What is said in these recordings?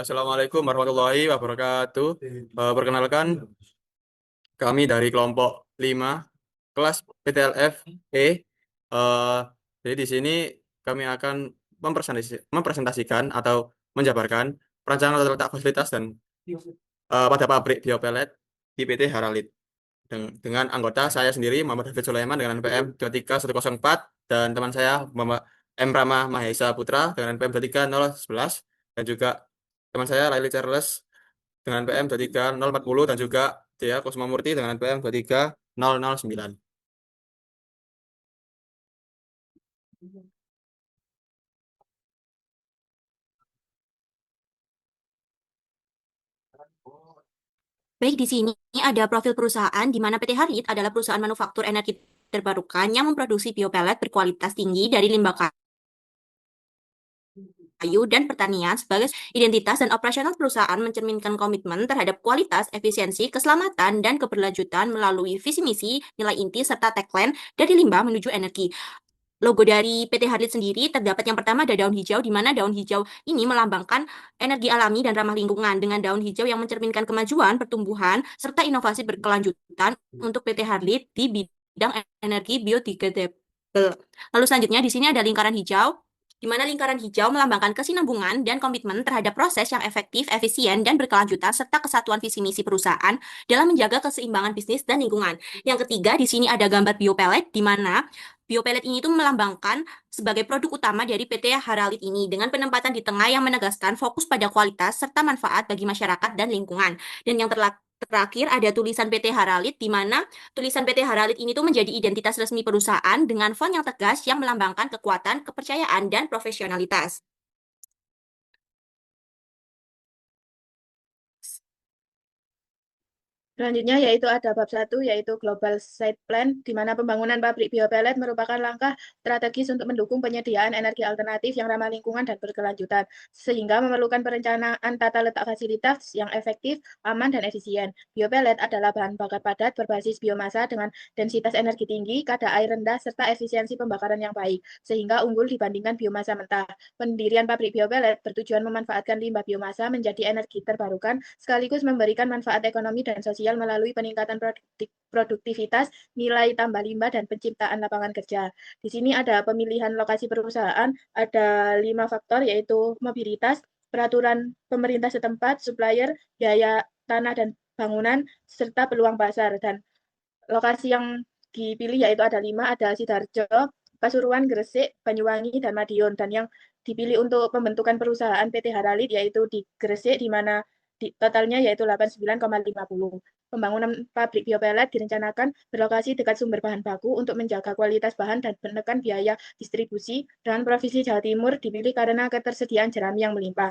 Assalamualaikum warahmatullahi wabarakatuh. Perkenalkan, kami dari kelompok 5 kelas PTLF E. Eh, jadi di sini kami akan mempresentasikan atau menjabarkan perancangan tata letak fasilitas dan pada pabrik biopelet di PT Haralid. Dengan anggota saya sendiri Muhammad Hafid Sulaiman dengan NPM 23104 dan teman saya Muhammad M. Rama Mahesa Putra dengan NPM 23011 dan juga teman saya Laili Charles dengan NPM 23040 dan juga Dea Kusumamurti dengan NPM 23009. Baik, di sini ada profil perusahaan di mana PT Harit adalah perusahaan manufaktur energi terbarukan yang memproduksi biopelet berkualitas tinggi dari limbah kayu dan pertanian. Sebagai identitas dan operasional perusahaan mencerminkan komitmen terhadap kualitas, efisiensi, keselamatan, dan keberlanjutan melalui visi misi, nilai inti, serta tagline dari limbah menuju energi. Logo dari PT Harlit sendiri terdapat yang pertama ada daun hijau, di mana daun hijau ini melambangkan energi alami dan ramah lingkungan, dengan daun hijau yang mencerminkan kemajuan, pertumbuhan, serta inovasi berkelanjutan untuk PT Harlit di bidang energi biodegradable. Lalu selanjutnya di sini ada lingkaran hijau, di mana lingkaran hijau melambangkan kesinambungan dan komitmen terhadap proses yang efektif, efisien, dan berkelanjutan, serta kesatuan visi misi perusahaan dalam menjaga keseimbangan bisnis dan lingkungan. Yang ketiga, di sini ada gambar biopelet, di mana biopelet ini tuh melambangkan sebagai produk utama dari PT Haralit ini, dengan penempatan di tengah yang menegaskan fokus pada kualitas serta manfaat bagi masyarakat dan lingkungan. Dan yang terakhir ada tulisan PT Haralit, di mana tulisan PT Haralit ini tuh menjadi identitas resmi perusahaan dengan font yang tegas yang melambangkan kekuatan, kepercayaan, dan profesionalitas. Selanjutnya yaitu ada bab 1 yaitu Global Site Plan, di mana pembangunan pabrik biopelet merupakan langkah strategis untuk mendukung penyediaan energi alternatif yang ramah lingkungan dan berkelanjutan, sehingga memerlukan perencanaan tata letak fasilitas yang efektif, aman, dan efisien. Biopelet adalah bahan bakar padat berbasis biomasa dengan densitas energi tinggi, kadar air rendah, serta efisiensi pembakaran yang baik, sehingga unggul dibandingkan biomasa mentah. Pendirian pabrik biopelet bertujuan memanfaatkan limbah biomasa menjadi energi terbarukan, sekaligus memberikan manfaat ekonomi dan sosial melalui peningkatan produktivitas, nilai tambah limbah, dan penciptaan lapangan kerja. Di sini ada pemilihan lokasi perusahaan, ada 5 faktor, yaitu mobilitas, peraturan pemerintah setempat, supplier, biaya tanah dan bangunan, serta peluang pasar. Dan lokasi yang dipilih yaitu ada 5, ada Sidoarjo, Pasuruan, Gresik, Banyuwangi, dan Madiun. Dan yang dipilih untuk pembentukan perusahaan PT Haralit yaitu di Gresik, di mana totalnya yaitu 89,50. Pembangunan pabrik biopelet direncanakan berlokasi dekat sumber bahan baku untuk menjaga kualitas bahan dan menekan biaya distribusi. Dan Provinsi Jawa Timur dipilih karena ketersediaan jerami yang melimpah.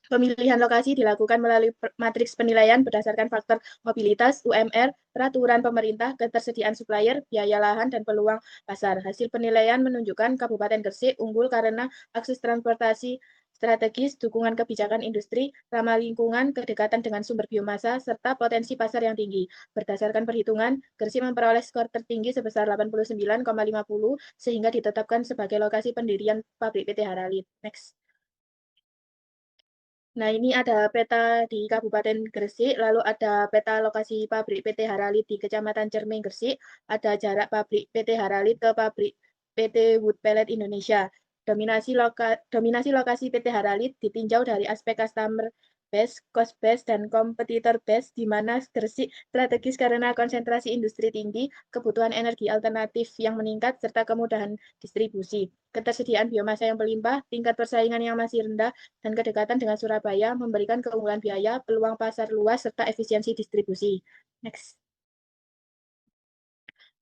Pemilihan lokasi dilakukan melalui matriks penilaian berdasarkan faktor mobilitas, UMR, peraturan pemerintah, ketersediaan supplier, biaya lahan, dan peluang pasar. Hasil penilaian menunjukkan Kabupaten Gresik unggul karena akses transportasi strategis, dukungan kebijakan industri, ramah lingkungan, kedekatan dengan sumber biomasa, serta potensi pasar yang tinggi. Berdasarkan perhitungan, Gresik memperoleh skor tertinggi sebesar 89,50 sehingga ditetapkan sebagai lokasi pendirian pabrik PT Haralit. Next. Nah, ini ada peta di Kabupaten Gresik, lalu ada peta lokasi pabrik PT Haralit di Kecamatan Cermeng, Gresik, ada jarak pabrik PT Haralit ke pabrik PT Wood Pellet Indonesia. Dominasi lokasi PT Haralit ditinjau dari aspek customer base, cost base, dan competitor base, di mana Gresik strategis karena konsentrasi industri tinggi, kebutuhan energi alternatif yang meningkat, serta kemudahan distribusi. Ketersediaan biomasa yang berlimpah, tingkat persaingan yang masih rendah, dan kedekatan dengan Surabaya memberikan keunggulan biaya, peluang pasar luas, serta efisiensi distribusi. Next.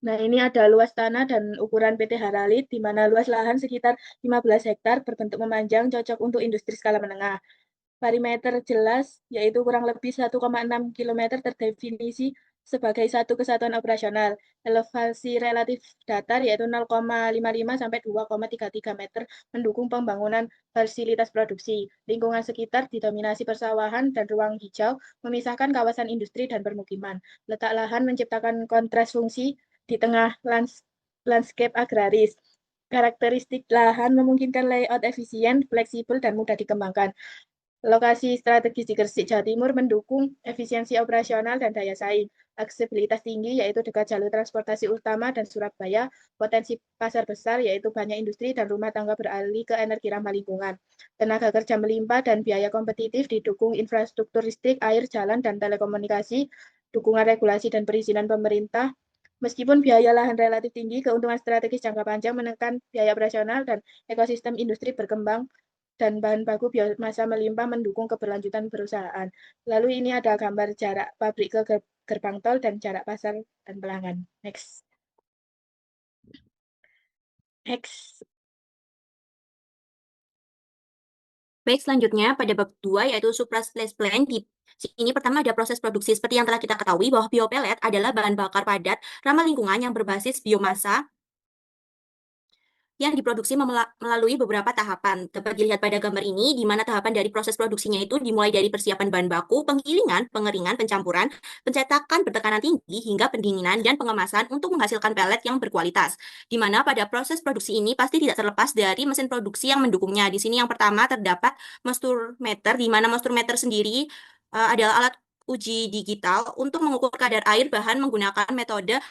Nah, ini ada luas tanah dan ukuran PT Haralit, di mana luas lahan sekitar 15 hektar berbentuk memanjang, cocok untuk industri skala menengah. Perimeter jelas, yaitu kurang lebih 1,6 km terdefinisi sebagai satu kesatuan operasional. Elevasi relatif datar, yaitu 0,55 sampai 2,33 meter, mendukung pembangunan fasilitas produksi. Lingkungan sekitar didominasi persawahan dan ruang hijau, memisahkan kawasan industri dan permukiman. Letak lahan menciptakan kontras fungsi di tengah landscape agraris. Karakteristik lahan memungkinkan layout efisien, fleksibel, dan mudah dikembangkan. Lokasi strategis di Gresik, Jawa Timur mendukung efisiensi operasional dan daya saing. Aksesibilitas tinggi yaitu dekat jalur transportasi utama dan Surabaya, potensi pasar besar yaitu banyak industri dan rumah tangga beralih ke energi ramah lingkungan. Tenaga kerja melimpah dan biaya kompetitif didukung infrastruktur listrik, air, jalan, dan telekomunikasi, dukungan regulasi dan perizinan pemerintah. Meskipun biaya lahan relatif tinggi, keuntungan strategis jangka panjang menekan biaya operasional dan ekosistem industri berkembang dan bahan baku biomasa melimpah mendukung keberlanjutan perusahaan. Lalu ini ada gambar jarak pabrik ke gerbang tol dan jarak pasar dan pelanggan. Next. Next. Baik, selanjutnya pada bab 2 yaitu supraspace plan. Di sini pertama ada proses produksi. Seperti yang telah kita ketahui bahwa biopelet adalah bahan bakar padat ramah lingkungan yang berbasis biomasa yang diproduksi melalui beberapa tahapan. Dapat dilihat pada gambar ini, di mana tahapan dari proses produksinya itu dimulai dari persiapan bahan baku, penggilingan, pengeringan, pencampuran, pencetakan bertekanan tinggi, hingga pendinginan dan pengemasan untuk menghasilkan pelet yang berkualitas. Di mana pada proses produksi ini pasti tidak terlepas dari mesin produksi yang mendukungnya. Di sini yang pertama terdapat moisture-meter, di mana moisture-meter sendiri adalah alat uji digital untuk mengukur kadar air bahan menggunakan metode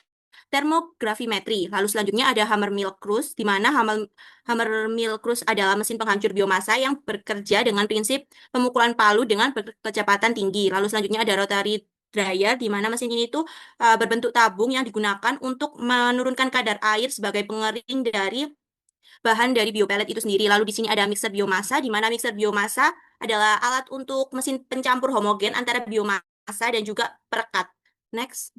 termografimetri. Lalu selanjutnya ada Hammermill Cruise, di mana Hammermill Cruise adalah mesin penghancur biomasa yang bekerja dengan prinsip pemukulan palu dengan kecepatan tinggi. Lalu selanjutnya ada rotary dryer, di mana mesin ini tuh berbentuk tabung yang digunakan untuk menurunkan kadar air sebagai pengering dari bahan dari biopelet itu sendiri. Lalu di sini ada mixer biomasa, di mana mixer biomasa adalah alat untuk mesin pencampur homogen antara biomasa dan juga perekat. Next.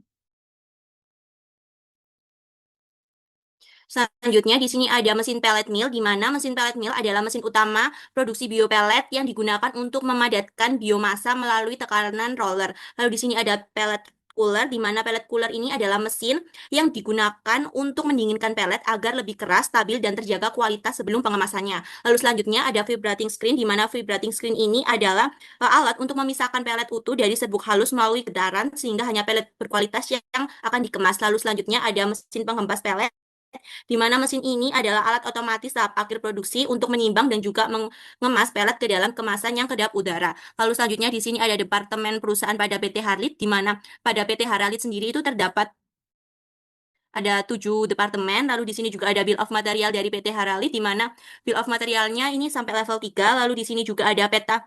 Selanjutnya di sini ada mesin pellet mill, di mana mesin pellet mill adalah mesin utama produksi biopelet yang digunakan untuk memadatkan biomasa melalui tekanan roller. Lalu di sini ada pellet cooler, di mana pellet cooler ini adalah mesin yang digunakan untuk mendinginkan pellet agar lebih keras, stabil, dan terjaga kualitas sebelum pengemasannya. Lalu selanjutnya ada vibrating screen, di mana vibrating screen ini adalah alat untuk memisahkan pellet utuh dari serbuk halus melalui getaran sehingga hanya pellet berkualitas yang akan dikemas. Lalu selanjutnya ada mesin penghempas pellet, di mana mesin ini adalah alat otomatis tahap akhir produksi untuk menimbang dan juga mengemas pelet ke dalam kemasan yang kedap udara. Lalu selanjutnya di sini ada departemen perusahaan pada PT Harlit, di mana pada PT Harlit sendiri itu terdapat ada 7 departemen. Lalu di sini juga ada bill of material dari PT Harlit, di mana bill of materialnya ini sampai level 3. Lalu di sini juga ada peta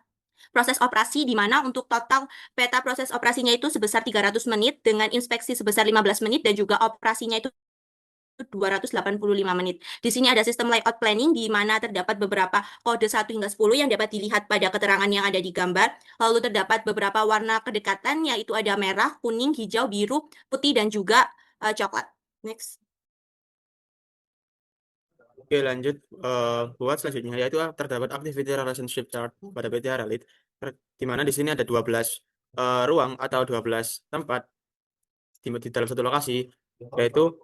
proses operasi, di mana untuk total peta proses operasinya itu sebesar 300 menit dengan inspeksi sebesar 15 menit dan juga operasinya itu 285 menit. Di sini ada sistem layout planning, di mana terdapat beberapa kode 1 hingga 10 yang dapat dilihat pada keterangan yang ada di gambar. Lalu terdapat beberapa warna kedekatan, yaitu ada merah, kuning, hijau, biru, putih, dan juga coklat. Next. Oke, lanjut buat selanjutnya, yaitu terdapat activity relationship chart pada PT Haralit, di mana di sini ada 12 ruang atau 12 tempat di dalam satu lokasi, yaitu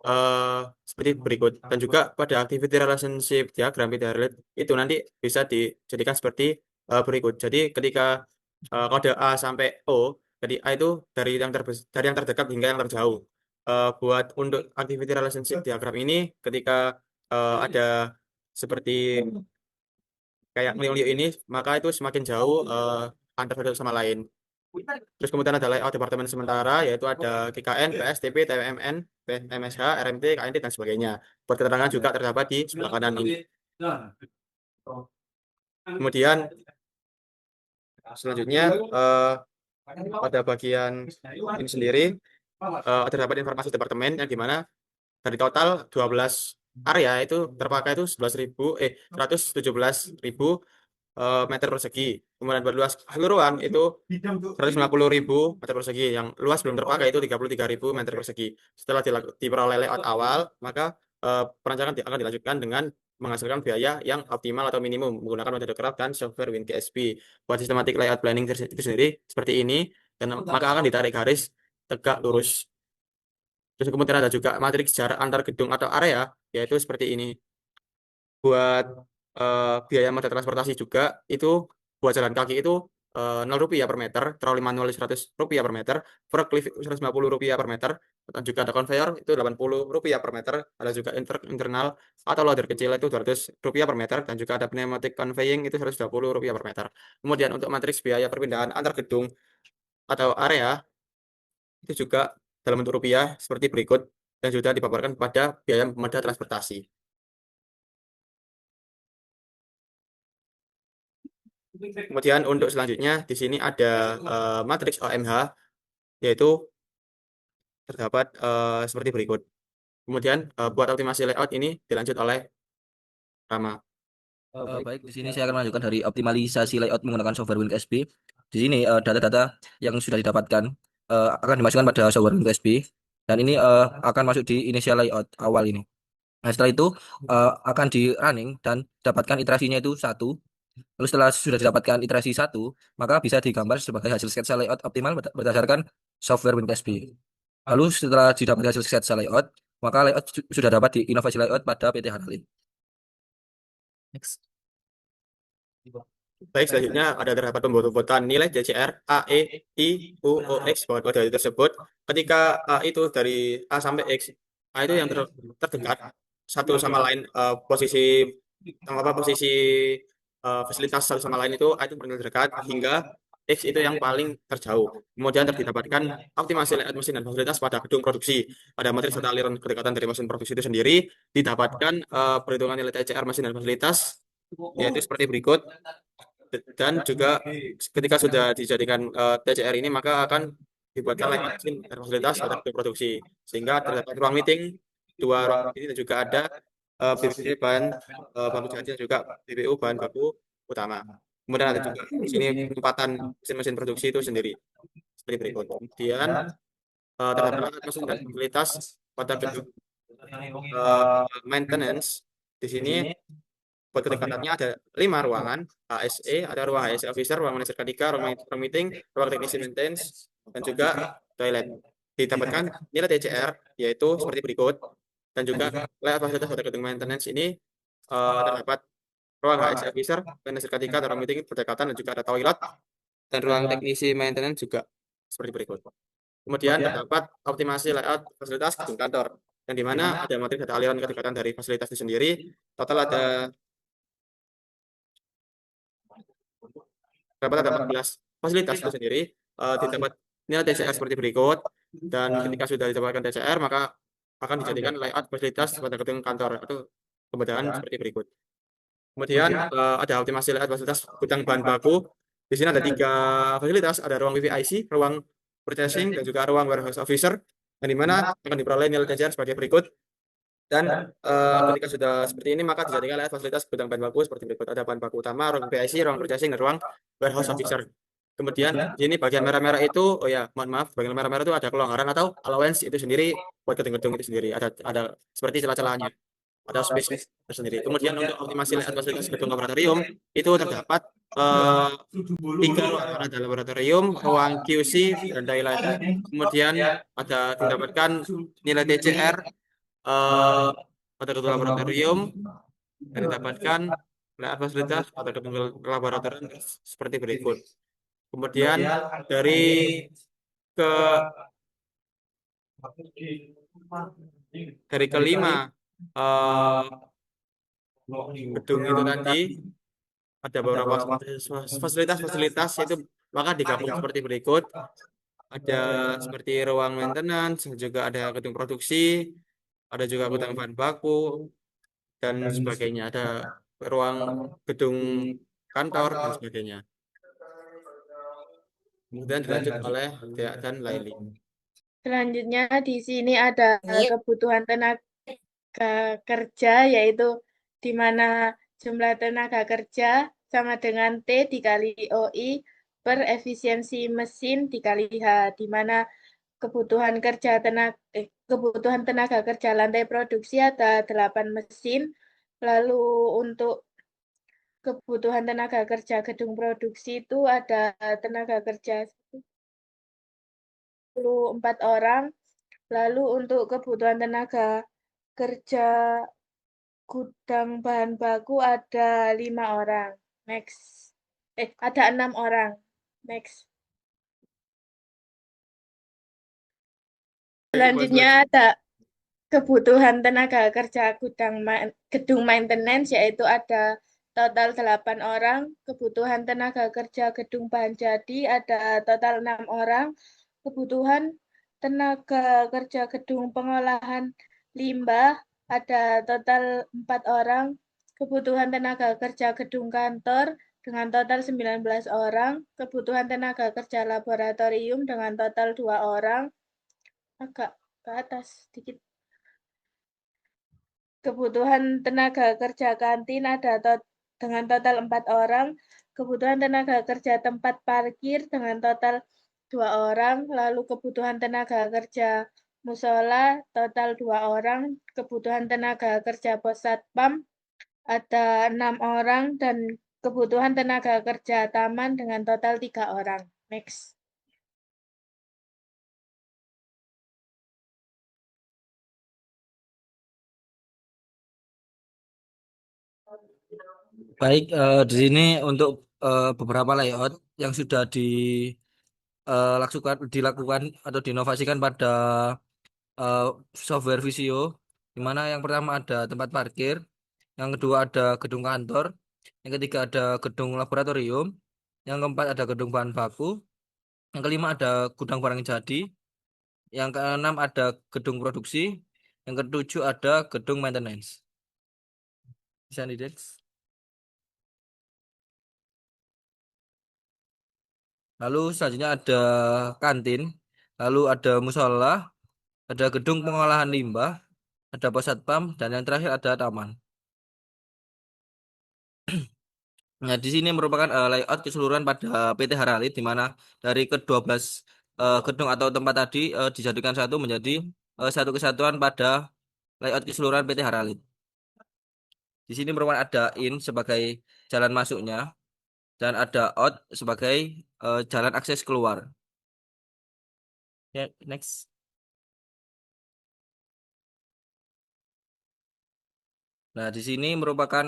seperti berikut. Dan juga pada activity relationship diagram PT Haralit itu nanti bisa dijadikan seperti berikut. Jadi ketika kode A sampai O, jadi A itu dari yang terdekat hingga yang terjauh. Buat untuk activity relationship diagram ini, ketika ada seperti kayak ngeliuk ini, maka itu semakin jauh antar satu sama lain. Terus kemudian ada layout departemen sementara, yaitu ada GKN, PS, TP, TWMN, MSH, RMT, KNT, dan sebagainya. Buat keterangan juga terdapat di sebelah kanan ini. Kemudian selanjutnya pada bagian ini sendiri terdapat informasi departemen yang dimana dari total 12 area itu terpakai itu 117.000 meter persegi. Kemudian berluas keseluruhan itu 150.000 meter persegi. Yang luas belum terpakai itu 33.000 meter persegi. Setelah diperoleh layout awal, maka perancangan akan dilanjutkan dengan menghasilkan biaya yang optimal atau minimum menggunakan metode kerap dan software WinKSP. Buat sistematik layout planning itu sendiri seperti ini, dan maka akan ditarik garis tegak lurus. Terus kemudian ada juga matriks jarak antar gedung atau area, yaitu seperti ini. Buat biaya moda transportasi juga itu buat jalan kaki itu 0 rupiah per meter, troli manual 100 rupiah per meter, forklift 150 rupiah per meter, Dan juga ada konveyor itu Rp80 per meter, ada juga internal atau loader kecil itu Rp200 per meter, dan juga ada pneumatic conveying itu Rp120 per meter. Kemudian untuk matriks biaya perpindahan antar gedung atau area itu juga dalam bentuk rupiah seperti berikut dan sudah dipaparkan pada biaya moda transportasi. Kemudian untuk selanjutnya di sini ada matriks OMH, yaitu terdapat seperti berikut. Kemudian buat optimasi layout ini dilanjut oleh Rama. Baik, di sini saya akan melanjutkan dari optimalisasi layout menggunakan software Windows XP. Di sini data-data yang sudah didapatkan akan dimasukkan pada software Windows XP, dan ini akan masuk di initial layout awal ini. Nah, setelah itu akan di running dan dapatkan iterasinya itu 1. Lalu setelah sudah didapatkan iterasi 1, maka bisa digambar sebagai hasil sketsa layout optimal berdasarkan software Windows XP. Lalu setelah didapat hasil sketsa layout, maka layout sudah dapat di inovasi layout pada PT Harley. Next. Baik, selanjutnya ada terdapat pembuatan nilai DCR A, E, I, U, O, X buat kode tersebut. Ketika A itu dari A sampai X, A itu yang terdekat satu sama lain, posisi fasilitas satu sama lain itu A itu paling terdekat hingga X itu yang paling terjauh. Kemudian terdapatkan optimasi layout mesin dan fasilitas pada gedung produksi. Pada materi serta aliran kedekatan dari mesin produksi itu sendiri didapatkan perhitungan nilai TCR mesin dan fasilitas, yaitu seperti berikut. Dan juga ketika sudah dijadikan TCR ini, maka akan dibuatkan layanan mesin dan fasilitas pada gedung produksi, sehingga terdapat ruang meeting, 2 ruang meeting, dan juga ada BPU bahan baku jadi, dan juga BPU bahan baku utama. Kemudian ada juga di sini penempatan mesin-mesin produksi itu sendiri seperti berikut. Kemudian terdapat alat mesin dan fasilitas pada gedung maintenance. Di sini buat kedekatannya ada 5 ruangan HSE, ada ruang HSE officer, ruang manajer K3, ruang meeting, ruang teknisi maintenance, dan juga toilet. Didapatkan nilai TCR yaitu seperti berikut, dan juga layout fasilitas pada gedung maintenance ini terdapat ruang HSE officer, manajer K3, ruang meeting berdekatan, dan juga ada toilet, dan ruang teknisi maintenance juga seperti berikut. Kemudian terdapat optimasi layout fasilitas gedung kantor, yang dimana ada materi data aliran kedekatan dari fasilitas itu sendiri. Total ada dapat 14 fasilitas itu sendiri. Didapat nilai TCR seperti berikut, dan ketika sudah didapatkan TCR maka akan dijadikan layout fasilitas pada gedung kantor atau kemudahan seperti berikut. Kemudian ada optimasi layout fasilitas gudang bahan baku. Di sini ada 3 fasilitas, ada ruang VVIC, ruang purchasing, dan juga ruang warehouse officer, yang dimana akan diperoleh nilai TCR sebagai berikut. Dan ketika sudah seperti ini, maka dijadikan layout fasilitas gudang bahan baku seperti berikut. Ada bahan baku utama, ruang VVIC, ruang purchasing, dan ruang warehouse officer. Kemudian di sini bagian merah-merah itu, oh ya, mohon maaf, bagian merah-merah itu ada kelonggaran atau allowance itu sendiri buat gedung-gedung itu sendiri. Ada seperti celah-celahnya, ada space tersendiri. Kemudian untuk optimasi layout fasilitas gedung laboratorium itu terdapat 3 ruangan, ada laboratorium, ruang QC, dan lain-lain. Kemudian ada didapatkan nilai TCR pada gedung laboratorium, dan didapatkan layout fasilitas pada gedung laboratorium seperti berikut. Kemudian dari ke kelima gedung itu tadi ada beberapa fasilitas itu, maka digabung seperti berikut. Ada seperti ruang maintenance, juga ada gedung produksi, ada juga gudang bahan baku, dan sebagainya. Ada ruang gedung kantor dan sebagainya. Kemudian dilanjut oleh Dea dan Laili. Selanjutnya di sini ada kebutuhan tenaga kerja, yaitu di mana jumlah tenaga kerja sama dengan T dikali OI per efisiensi mesin dikali H, di mana kebutuhan tenaga kerja lantai produksi ada 8 mesin. Lalu untuk kebutuhan tenaga kerja gedung produksi itu ada tenaga kerja 4 orang. Lalu untuk kebutuhan tenaga kerja gudang bahan baku ada 5 orang. Next. Ada 6 orang. Next. Selanjutnya ada kebutuhan tenaga kerja gedung maintenance, yaitu ada total 8 orang. Kebutuhan tenaga kerja gedung bahan jadi ada total 6 orang. Kebutuhan tenaga kerja gedung pengolahan limbah ada total 4 orang. Kebutuhan tenaga kerja gedung kantor dengan total 19 orang. Kebutuhan tenaga kerja laboratorium dengan total 2 orang. Agak ke atas sedikit. Kebutuhan tenaga kerja kantin ada dengan total 4 orang. Kebutuhan tenaga kerja tempat parkir dengan total 2 orang. Lalu kebutuhan tenaga kerja musola total 2 orang. Kebutuhan tenaga kerja pos satpam ada 6 orang. Dan kebutuhan tenaga kerja taman dengan total 3 orang. Next. Baik, di sini untuk beberapa layout yang sudah dilakukan atau diinovasikan pada eh, software Visio, di mana yang pertama ada tempat parkir, yang kedua ada gedung kantor, yang ketiga ada gedung laboratorium, yang keempat ada gedung bahan baku, yang kelima ada gudang barang jadi, yang keenam ada gedung produksi, yang ketujuh ada gedung maintenance. Bisa nih, Dex. Lalu selanjutnya ada kantin, lalu ada musola, ada gedung pengolahan limbah, ada pos satpam, dan yang terakhir ada taman. Nah, di sini merupakan layout keseluruhan pada PT Haralit, di mana dari ke-12 gedung atau tempat tadi dijadikan satu menjadi satu kesatuan pada layout keseluruhan PT Haralit. Di sini merupakan ada in sebagai jalan masuknya dan ada out sebagai jalan akses keluar. Ya, next. Nah, di sini merupakan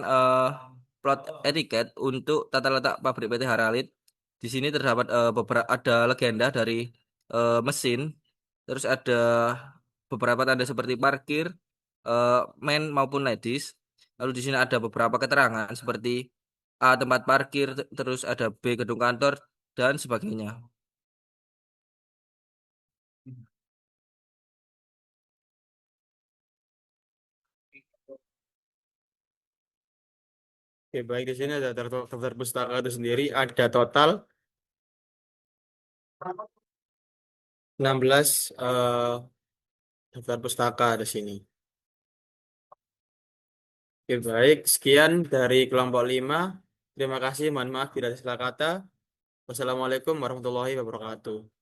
plot etiket untuk tata letak pabrik PT Haralit. Di sini terdapat beberapa ada legenda dari mesin, terus ada beberapa tanda seperti parkir, eh, men maupun ladies. Lalu di sini ada beberapa keterangan seperti A tempat parkir, terus ada B gedung kantor dan sebagainya. Oke, baik, di sini ada daftar pustaka itu sendiri ada total 16 daftar pustaka di sini. Oke, baik, sekian dari kelompok 5. Terima kasih, mohon maaf tidak ada salah kata. Wassalamualaikum warahmatullahi wabarakatuh.